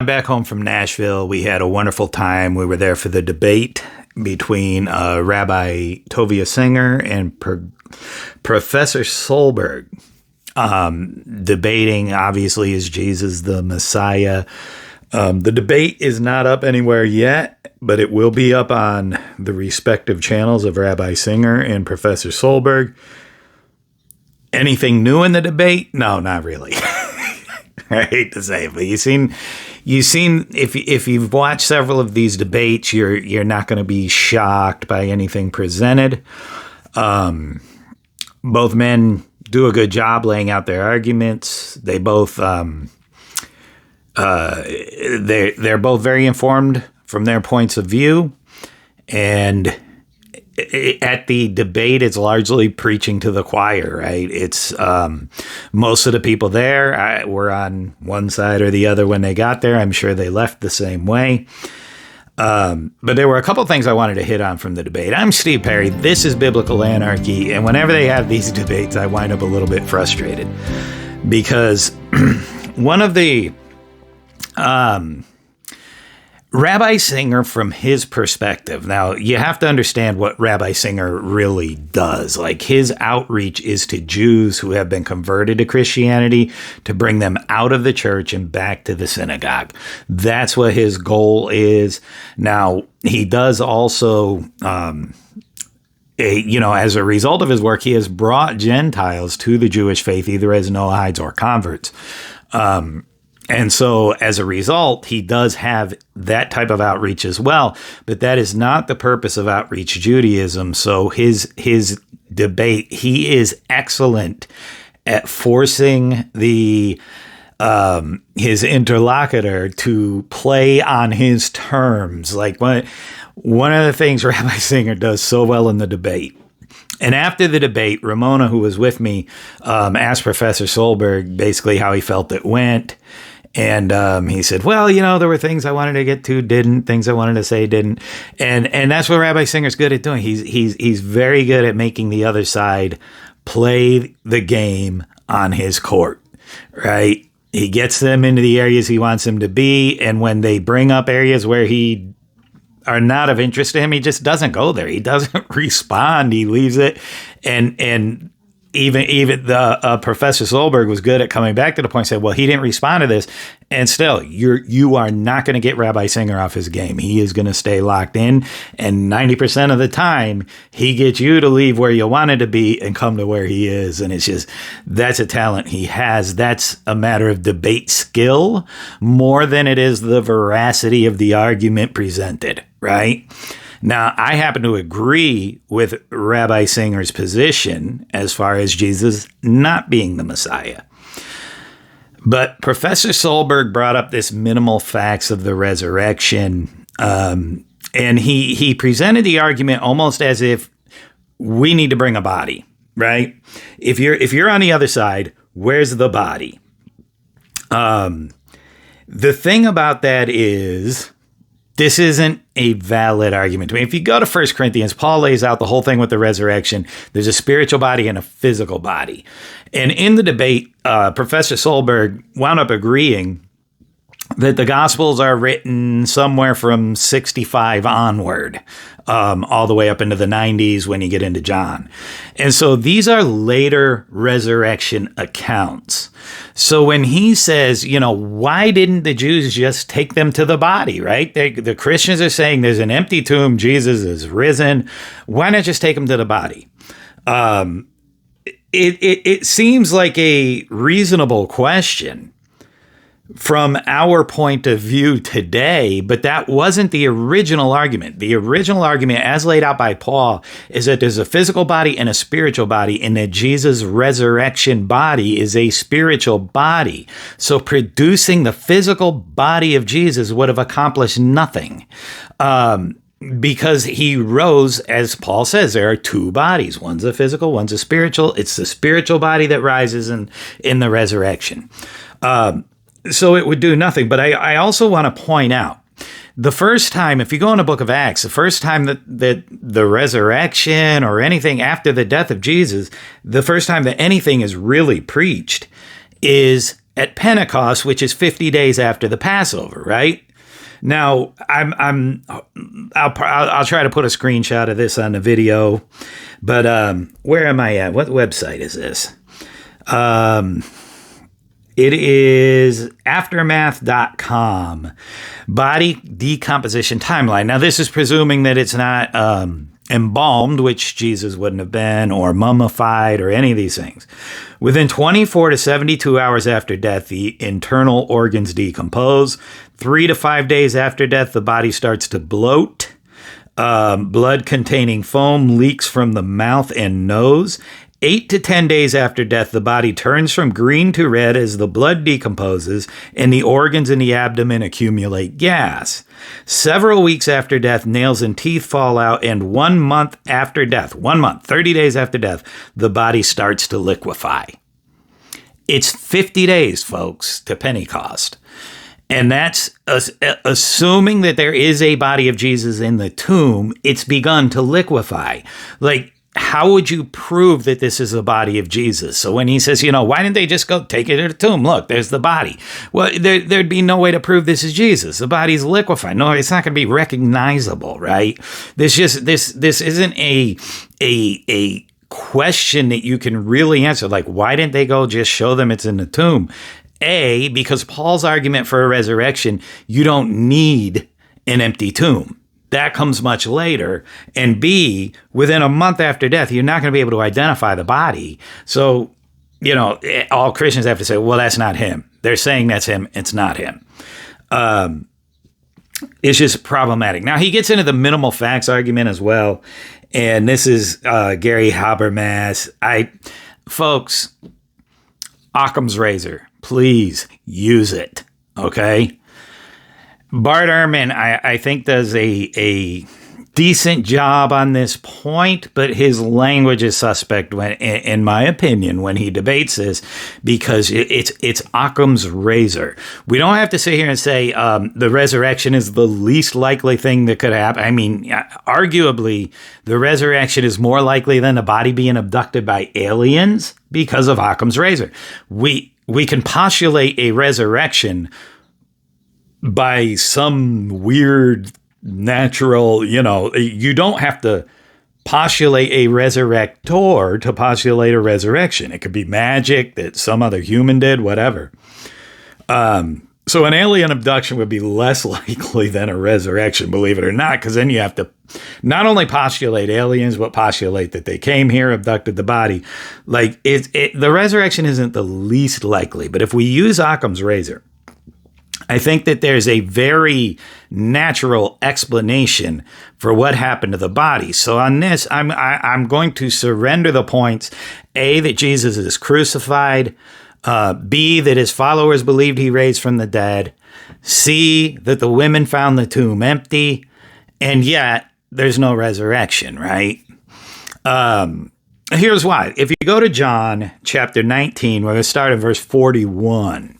Back home from Nashville, we had a wonderful time. We were there for the debate between Rabbi Tovia Singer and Professor Solberg. Debating, obviously, is Jesus the Messiah? The debate is not up anywhere yet, but it will be up on the respective channels of Rabbi Singer and Professor Solberg. Anything new in the debate? No, not really. I hate to say it, but you've seen if you've watched several of these debates, you're not going to be shocked by anything presented. Both men do a good job laying out their arguments. They both they're both very informed from their points of view, and at the debate, it's largely preaching to the choir, right? It's most of the people there were on one side or the other when they got there. I'm sure they left the same way. But there were a couple things I wanted to hit on from the debate. I'm Steve Perry. This is Biblical Anarchy. And whenever they have these debates, I wind up a little bit frustrated because one of the Rabbi Singer, from his perspective, now you have to understand what Rabbi Singer really does. Like, his outreach is to Jews who have been converted to Christianity to bring them out of the church and back to the synagogue. That's what his goal is. Now, he does also, as a result of his work, he has brought Gentiles to the Jewish faith, either as Noahides or converts. And so as a result, he does have that type of outreach as well, but that is not the purpose of outreach Judaism. So his debate, he is excellent at forcing his interlocutor to play on his terms. Like one of the things Rabbi Singer does so well in the debate. And after the debate, Ramona, who was with me, asked Professor Solberg basically how he felt it went. And he said, well, there were things I wanted to get to, didn't, things I wanted to say, didn't. And that's what Rabbi Singer's good at doing. He's very good at making the other side play the game on his court, right? He gets them into the areas he wants them to be. And when they bring up areas where he are not of interest to him, he just doesn't go there. He doesn't respond. He leaves it. And even the Professor Solberg was good at coming back to the point and said, well, he didn't respond to this. And still, you are not going to get Rabbi Singer off his game. He is going to stay locked in. And 90% of the time, he gets you to leave where you wanted to be and come to where he is. And it's just, that's a talent he has. That's a matter of debate skill more than it is the veracity of the argument presented, right? Now, I happen to agree with Rabbi Singer's position as far as Jesus not being the Messiah. But Professor Solberg brought up this minimal facts of the resurrection, and he presented the argument almost as if we need to bring a body, right? If you're on the other side, where's the body? The thing about that is, this isn't a valid argument to me. If you go to 1 Corinthians, Paul lays out the whole thing with the resurrection. There's a spiritual body and a physical body. And in the debate, Professor Solberg wound up agreeing that the Gospels are written somewhere from 65 onward, all the way up into the 90s when you get into John. And so these are later resurrection accounts. So when he says, why didn't the Jews just take them to the body, right? The Christians are saying there's an empty tomb, Jesus is risen. Why not just take them to the body? It seems like a reasonable question from our point of view today, but that wasn't the original argument. The original argument, as laid out by Paul, is that there's a physical body and a spiritual body, and that Jesus' resurrection body is a spiritual body. So producing the physical body of Jesus would have accomplished nothing. Because he rose, as Paul says, there are two bodies. One's a physical, one's a spiritual. It's the spiritual body that rises in the resurrection. So it would do nothing. But I also want to point out, the first time, if you go in the book of Acts, the first time that the resurrection or anything after the death of Jesus, the first time that anything is really preached is at Pentecost, which is 50 days after the Passover, right? Now, I'll try to put a screenshot of this on the video, but where am I at? What website is this? It is aftermath.com, body decomposition timeline. Now, this is presuming that it's not embalmed, which Jesus wouldn't have been, or mummified, or any of these things. Within 24 to 72 hours after death, the internal organs decompose. 3 to 5 days after death, the body starts to bloat. Blood-containing foam leaks from the mouth and nose. 8 to 10 days after death, the body turns from green to red as the blood decomposes and the organs in the abdomen accumulate gas. Several weeks after death, nails and teeth fall out, and 1 month after death, 1 month, 30 days after death, the body starts to liquefy. It's 50 days, folks, to Pentecost. And that's assuming that there is a body of Jesus in the tomb, it's begun to liquefy. Like, how would you prove that this is a body of Jesus? So when he says, why didn't they just go take it to the tomb? Look, there's the body. Well, there'd be no way to prove this is Jesus. The body's liquefied. No, it's not going to be recognizable, right? This isn't a question that you can really answer. Like, why didn't they go just show them it's in the tomb? A, because Paul's argument for a resurrection, you don't need an empty tomb. That comes much later. And B, within a month after death, you're not going to be able to identify the body. So, all Christians have to say, well, that's not him. They're saying that's him. It's not him. It's just problematic. Now, he gets into the minimal facts argument as well. And this is Gary Habermas. Folks, Occam's razor, please use it. Okay? Bart Ehrman, I think, does a decent job on this point, but his language is suspect, in my opinion, when he debates this, because it's Occam's razor. We don't have to sit here and say the resurrection is the least likely thing that could happen. I mean, arguably, the resurrection is more likely than the body being abducted by aliens because of Occam's razor. We can postulate a resurrection by some weird natural, you don't have to postulate a resurrector to postulate a resurrection. It could be magic that some other human did, whatever. So an alien abduction would be less likely than a resurrection, believe it or not, because then you have to not only postulate aliens, but postulate that they came here, abducted the body. Like the resurrection isn't the least likely, but if we use Occam's razor, I think that there's a very natural explanation for what happened to the body. So on this, I'm going to surrender the points. A, that Jesus is crucified. B, that his followers believed he raised from the dead. C, that the women found the tomb empty. And yet, there's no resurrection, right? Here's why. If you go to John chapter 19, we're going to start in verse 41.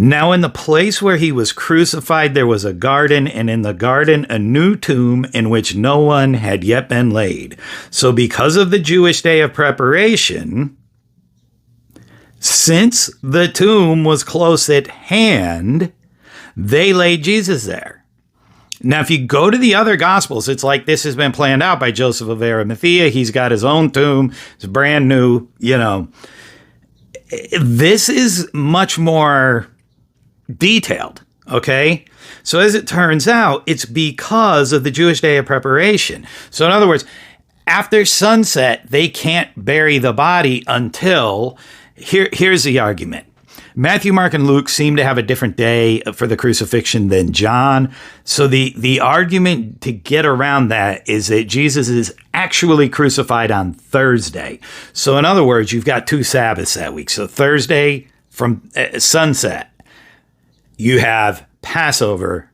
Now in the place where he was crucified, there was a garden, and in the garden a new tomb in which no one had yet been laid. So because of the Jewish day of preparation, since the tomb was close at hand, they laid Jesus there. Now, if you go to the other Gospels, it's like this has been planned out by Joseph of Arimathea. He's got his own tomb. It's brand new, This is much more detailed, okay? So as it turns out, it's because of the Jewish day of preparation. So in other words, after sunset, they can't bury the body until, here's the argument. Matthew, Mark, and Luke seem to have a different day for the crucifixion than John. So the argument to get around that is that Jesus is actually crucified on Thursday. So in other words, you've got 2 Sabbaths that week. So Thursday from sunset, you have Passover,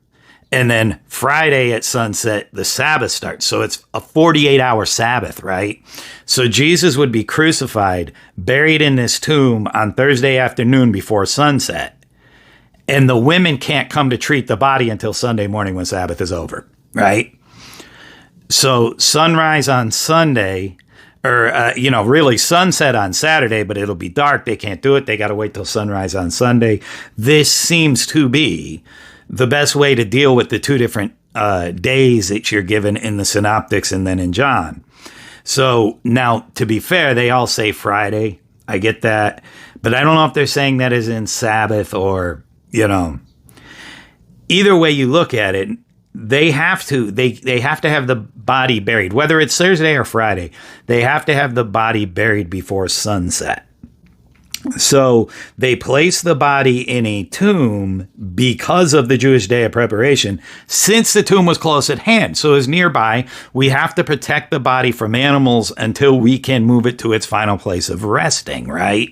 and then Friday at sunset, the Sabbath starts. So it's a 48-hour Sabbath, right? So Jesus would be crucified, buried in this tomb on Thursday afternoon before sunset. And the women can't come to treat the body until Sunday morning when Sabbath is over, right? So sunrise on Sunday, or, really sunset on Saturday, but it'll be dark. They can't do it. They got to wait till sunrise on Sunday. This seems to be the best way to deal with the two different days that you're given in the synoptics and then in John. So now, to be fair, they all say Friday. I get that. But I don't know if they're saying that as in Sabbath or, either way you look at it, they have to have the body buried, whether it's Thursday or Friday. They have to have the body buried before sunset. So they place the body in a tomb because of the Jewish day of preparation, since the tomb was close at hand. So as nearby, we have to protect the body from animals until we can move it to its final place of resting, right?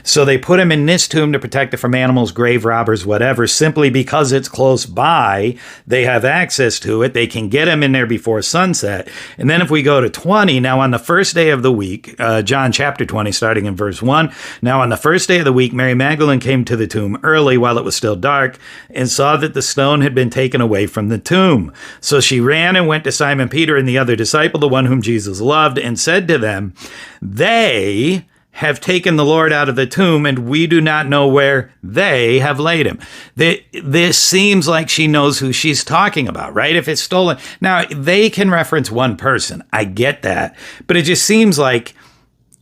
So they put him in this tomb to protect it from animals, grave robbers, whatever, simply because it's close by. They have access to it. They can get him in there before sunset. And then if we go to 20, now on the first day of the week, John chapter 20, starting in verse 1, now on the first day of the week, Mary Magdalene came to the tomb early while it was still dark and saw that the stone had been taken away from the tomb. So she ran and went to Simon Peter and the other disciple, the one whom Jesus loved, and said to them, "They have taken the Lord out of the tomb, and we do not know where they have laid him." This seems like she knows who she's talking about, right? If it's stolen. Now, they can reference one person. I get that. But it just seems like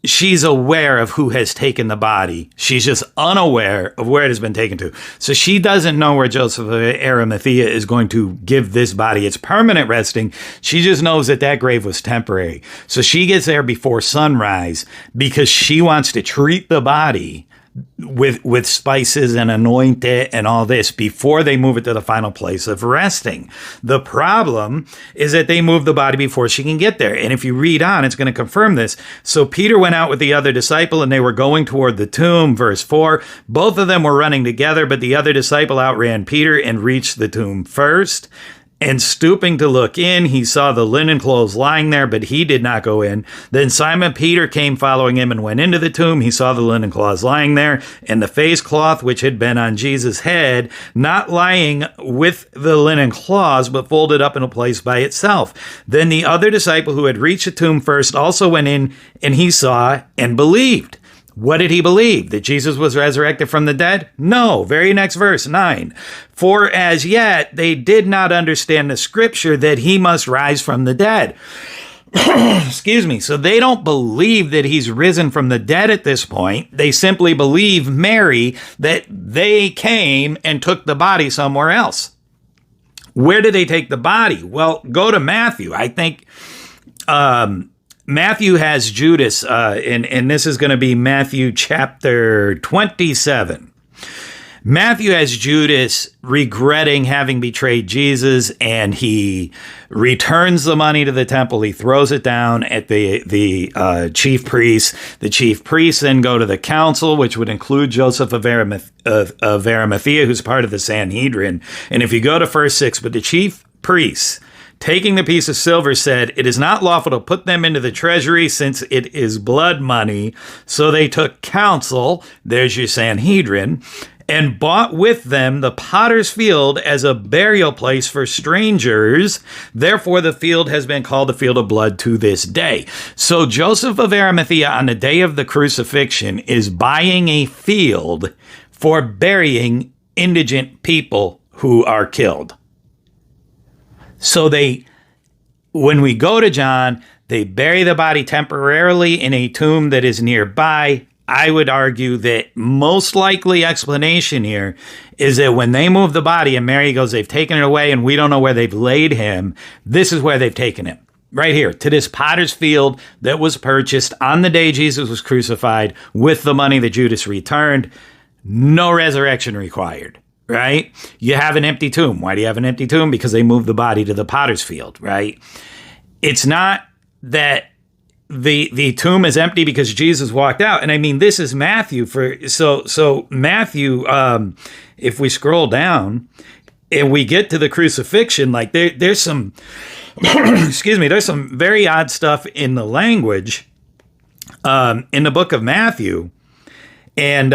she's aware of who has taken the body. She's just unaware of where it has been taken to. So she doesn't know where Joseph of Arimathea is going to give this body its permanent resting. She just knows that that grave was temporary. So she gets there before sunrise because she wants to treat the body with spices and anoint it and all this before they move it to the final place of resting. The problem is that they move the body before she can get there. And if you read on, it's going to confirm this. So Peter went out with the other disciple and they were going toward the tomb. Verse 4, both of them were running together, but the other disciple outran Peter and reached the tomb first. And stooping to look in, he saw the linen clothes lying there, but he did not go in. Then Simon Peter came following him and went into the tomb. He saw the linen cloths lying there, and the face cloth which had been on Jesus' head, not lying with the linen cloths, but folded up in a place by itself. Then the other disciple who had reached the tomb first also went in, and he saw and believed. What did he believe? That Jesus was resurrected from the dead? No. Very next verse, 9. For as yet they did not understand the scripture that he must rise from the dead. Excuse me. So they don't believe that he's risen from the dead at this point. They simply believe, Mary, that they came and took the body somewhere else. Where did they take the body? Well, go to Matthew. I think Matthew has Judas, and this is going to be Matthew chapter 27. Matthew has Judas regretting having betrayed Jesus, and he returns the money to the temple. He throws it down at the chief priests. The chief priests then go to the council, which would include Joseph of Arimathea, who's part of the Sanhedrin. And if you go to verse 6, but the chief priests, taking the piece of silver, said, "It is not lawful to put them into the treasury, since it is blood money." So they took counsel, there's your Sanhedrin, and bought with them the potter's field as a burial place for strangers. Therefore, the field has been called the field of blood to this day. So Joseph of Arimathea, on the day of the crucifixion, is buying a field for burying indigent people who are killed. So when we go to John, they bury the body temporarily in a tomb that is nearby. I would argue that most likely explanation here is that when they move the body and Mary goes, they've taken it away and we don't know where they've laid him, this is where they've taken him. Right here, to this potter's field that was purchased on the day Jesus was crucified with the money that Judas returned. No resurrection required. Right? You have an empty tomb. Why do you have an empty tomb? Because they moved the body to the potter's field, right? It's not that the tomb is empty because Jesus walked out. And I mean, this is Matthew. So Matthew, if we scroll down and we get to the crucifixion, like there's some, excuse me, there's some very odd stuff in the language in the book of Matthew. And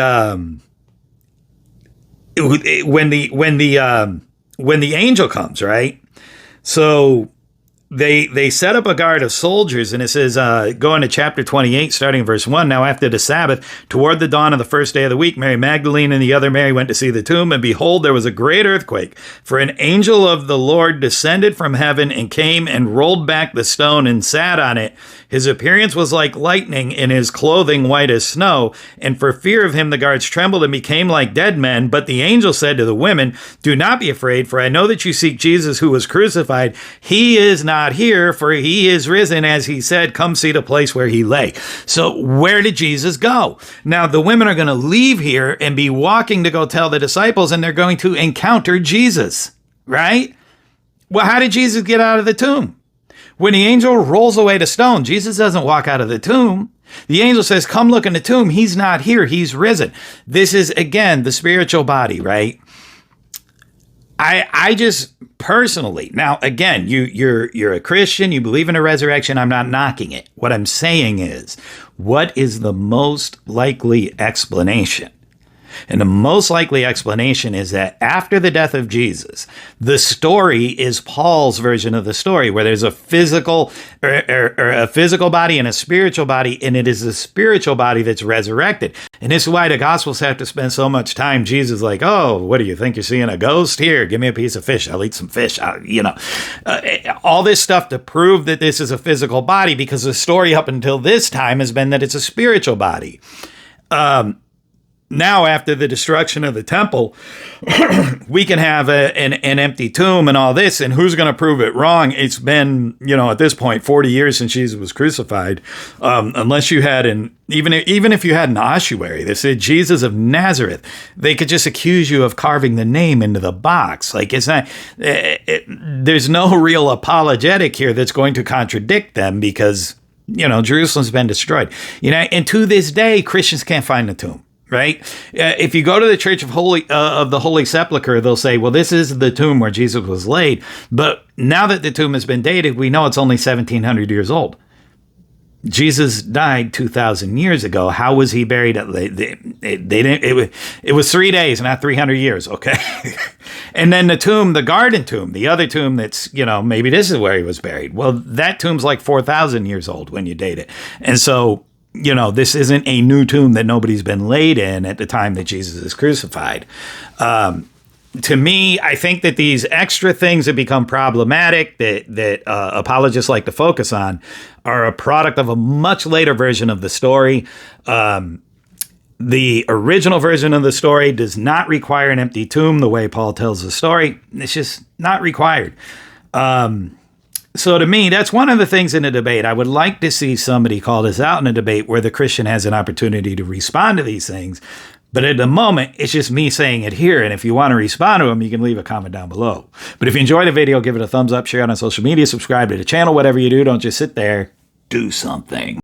when the angel comes, right? So they set up a guard of soldiers, and it says, go into chapter 28, starting in verse 1. Now, after the Sabbath, toward the dawn of the first day of the week, Mary Magdalene and the other Mary went to see the tomb, and behold, there was a great earthquake. For an angel of the Lord descended from heaven and came and rolled back the stone and sat on it. His appearance was like lightning, and his clothing white as snow. And for fear of him, the guards trembled and became like dead men. But the angel said to the women, do not be afraid, for I know that you seek Jesus who was crucified. He is not here, for he is risen, as he said. Come see the place where he lay. So where did Jesus go? Now, the women are going to leave here and be walking to go tell the disciples, and they're going to encounter Jesus, right? Well, how did Jesus get out of the tomb? When the angel rolls away the stone, Jesus doesn't walk out of the tomb. The angel says, come look in the tomb. He's not here. He's risen. This is, again, the spiritual body, right? I just personally, now, again, you're a Christian. You believe in a resurrection. I'm not knocking it. What I'm saying is, what is the most likely explanation? And the most likely explanation is that after the death of Jesus, the story is Paul's version of the story, where there's a physical or a physical body and a spiritual body, and it is the spiritual body that's resurrected. And this is why the Gospels have to spend so much time. Jesus like, oh, what do you think? You're seeing a ghost? Here, give me a piece of fish. I'll eat some fish. All this stuff to prove that this is a physical body, because the story up until this time has been that it's a spiritual body. Now, after the destruction of the temple, we can have an empty tomb and all this. And who's going to prove it wrong? It's been, at this point, 40 years since Jesus was crucified. Unless you had even if you had an ossuary, they said Jesus of Nazareth, they could just accuse you of carving the name into the box. Like, it's not, there's no real apologetic here that's going to contradict them, because, Jerusalem's been destroyed. And to this day, Christians can't find the tomb. Right? If you go to the Church of the Holy Sepulchre, they'll say, well, this is the tomb where Jesus was laid. But now that the tomb has been dated, we know it's only 1,700 years old. Jesus died 2,000 years ago. How was he buried? It was 3 days, not 300 years. Okay. And then the tomb, the garden tomb, the other tomb that's, maybe this is where he was buried. Well, that tomb's like 4,000 years old when you date it. And so, this isn't a new tomb that nobody's been laid in at the time that Jesus is crucified. To me, I think that these extra things that become problematic that apologists like to focus on are a product of a much later version of the story. The original version of the story does not require an empty tomb the way Paul tells the story. It's just not required. So to me, that's one of the things in a debate. I would like to see somebody call this out in a debate where the Christian has an opportunity to respond to these things. But at the moment, it's just me saying it here. And if you want to respond to them, you can leave a comment down below. But if you enjoyed the video, give it a thumbs up, share it on social media, subscribe to the channel. Whatever you do, don't just sit there. Do something.